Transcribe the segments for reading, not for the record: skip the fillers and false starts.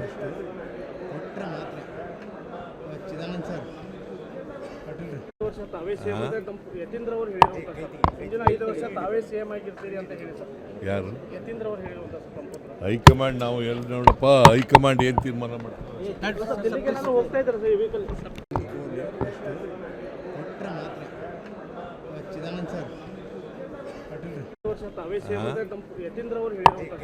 ಕೊಟ್ಟರೆ ಮಾತ್ರ ಚಿದಾನಂದ್ ಸರ್ ಪಾಟೀಲ್ ವರ್ಷ ತಾವೇ ಸಿಎಂ ಯತೀಂದ್ರ ಅವರು ಹೇಳಿರುವಂತ ಮುಂದಿನ 5 ವರ್ಷ ತಾವೇ ಸಿಎಂ ಆಗಿರ್ತೀರಿ ಅಂತ ಹೇಳಿ ಸರ್. ಯಾರು ಯತೀಂದ್ರ ಅವರು ಹೇಳಿರುವಂತ ಸಂಪುಟ ಹೈಕಮಾಂಡ್ ನಾವು ಎಲ್ಲಿ ನೋಡಪ್ಪ ಹೈಕಮಾಂಡ್ ಏನು ತೀರ್ಮಾನ ಮಾಡ್ತಾರೆ. ದಿಲ್ಲಿಗೆ ನಾನು ಹೋಗ್ತಾ ಇದ್ದಾರೆ ಸರ್ ಈ ವೀಕಲ್. ಕೊಟ್ಟರೆ ಮಾತ್ರ ಚಿದಾನಂದ್ ಸರ್ ಪಾಟೀಲ್ ವರ್ಷ ತಾವೇ ಸಿಎಂ ಯತೀಂದ್ರ ಅವರು ಹೇಳಿರುವಂತ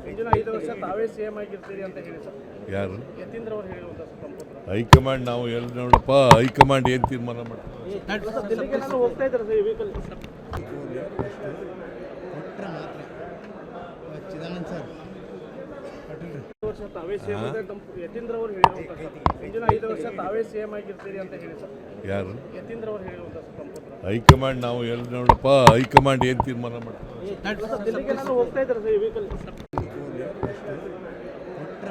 ಮುಂದಿನ 5 ವರ್ಷ ತಾವೇ ಸಿಎಂ ಆಗಿರ್ತೀರಿ ಅಂತ ಹೇಳಿ ಸರ್. ಯಾರು ಯತೀಂದ್ರ ಅವರು ಹೇಳಿರುವಂತ ಸಂಪುಟ ಹೈಕಮಾಂಡ್ ನಾವು ಎಲ್ಲಿ ನೋಡಪ್ಪ ಹೈಕಮಾಂಡ್ ಏನು ತೀರ್ಮಾನ ಮಾಡ್ತಾರೆ. ದಿಲ್ಲಿಗೆ ನಾನು ಹೋಗ್ತಾ ಇದ್ದಾರೆ ಸರ್ ಈ ವೀಕಲ್. ಕೊಟ್ಟರೆ ಮಾತ್ರ ಚಿದಾನಂದ್ ಸರ್ ಪಾಟೀಲ್ ವರ್ಷ ತಾವೇ ಸಿಎಂ ಯತೀಂದ್ರ ಅವರು ಹೇಳಿರುವಂತ ಮುಂದಿನ 5 ವರ್ಷ ತಾವೇ ಸಿಎಂ ಆಗಿರ್ತೀರಿ ಅಂತ ಹೇಳಿ ಸರ್. ಯಾರು ಯತೀಂದ್ರ ಅವರು ಹೇಳಿರುವಂತ ಸಂಪುಟ ಹೈಕಮಾಂಡ್ ನಾವು ಎಲ್ಲಿ ನೋಡಪ್ಪ ಹೈಕಮಾಂಡ್ ಏನು ತೀರ್ಮಾನ ಮಾಡ್ತಾರೆ. ದಿಲ್ಲಿಗೆ ನಾನು ಹೋಗ್ತಾ ಇದ್ದಾರೆ ಸರ್ ಈ ವೀಕಲ್. ಕೊಟ್ಟರೆ ಮಾತ್ರ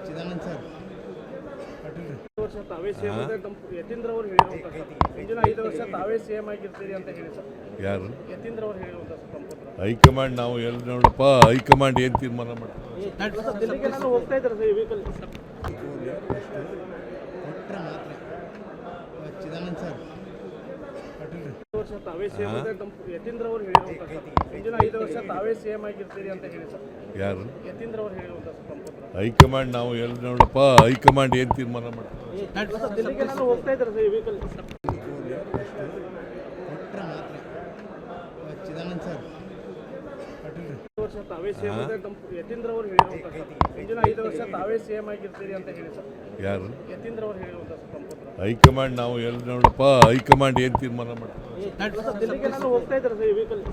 ಚಿದಾನಂದ್ ಸರ್ ಪಾಟೀಲ್ ವರ್ಷ ತಾವೇ ಸಿಎಂ ಯತೀಂದ್ರ ಅವರು ಹೇಳಿರುವಂತ ಮುಂದಿನ 5 ವರ್ಷ ತಾವೇ ಸಿಎಂ ಆಗಿರ್ತೀರಿ ಅಂತ ಹೇಳಿ ಸರ್. ಯಾರು ಯತೀಂದ್ರ ಅವರು ಹೇಳಿರುವಂತ ಸಂಪುಟ ಹೈಕಮಾಂಡ್ ನಾವು ಎಲ್ಲಿ ನೋಡಪ್ಪ ಹೈಕಮಾಂಡ್ ಏನು ತೀರ್ಮಾನ ಮಾಡ್ತಾರೆ. ದಿಲ್ಲಿಗೆ ನಾನು ಹೋಗ್ತಾ ಇದ್ದಾರೆ ಸರ್ ಈ ವೀಕಲ್. ಕೊಟ್ಟರೆ ಮಾತ್ರ ಚಿದಾನಂದ್ ಸರ್ ಪಾಟೀಲ್ ವರ್ಷ ತಾವೇ ಸಿಎಂ ಯತೀಂದ್ರ ಅವರು ಹೇಳಿರುವಂತ ಮುಂದಿನ 5 ವರ್ಷ ತಾವೇ ಸಿಎಂ ಆಗಿರ್ತೀರಿ ಅಂತ ಹೇಳಿ ಸರ್. ಯಾರು ಯತೀಂದ್ರ ಅವರು ಹೇಳಿರುವಂತ ಸಂಪುಟ ಹೈಕಮಾಂಡ್ ನಾವು ಎಲ್ಲಿ ನೋಡಪ್ಪ ಹೈಕಮಾಂಡ್ ಏನು ತೀರ್ಮಾನ ಮಾಡ್ತಾರೆ. ದಿಲ್ಲಿಗೆ ನಾನು ಹೋಗ್ತಾ ಇದ್ದಾರೆ ಸರ್ ಈ ವೀಕಲ್. ಕೊಟ್ಟರೆ ಮಾತ್ರ ಚಿದಾನಂದ್ ಸರ್ ಪಾಟೀಲ್ ವರ್ಷ ತಾವೇ ಸಿಎಂ ಯತೀಂದ್ರ ಅವರು ಹೇಳಿರುವಂತ ಮುಂದಿನ 5 ವರ್ಷ ತಾವೇ ಸಿಎಂ ಆಗಿರ್ತೀರಿ ಅಂತ ಹೇಳಿ ಸರ್. ಯಾರು ಯತೀಂದ್ರ ಅವರು ಹೇಳಿರುವಂತ ಸಂಪುಟ ಹೈಕಮಾಂಡ್ ನಾವು ಎಲ್ಲಿ ನೋಡಪ್ಪ ಹೈಕಮಾಂಡ್ ಏನು ತೀರ್ಮಾನ ಮಾಡ್ತಾರೆ. ದಿಲ್ಲಿಗೆ ನಾನು ಹೋಗ್ತಾ ಇದ್ದಾರೆ ಸರ್ ಈ ವೀಕಲ್.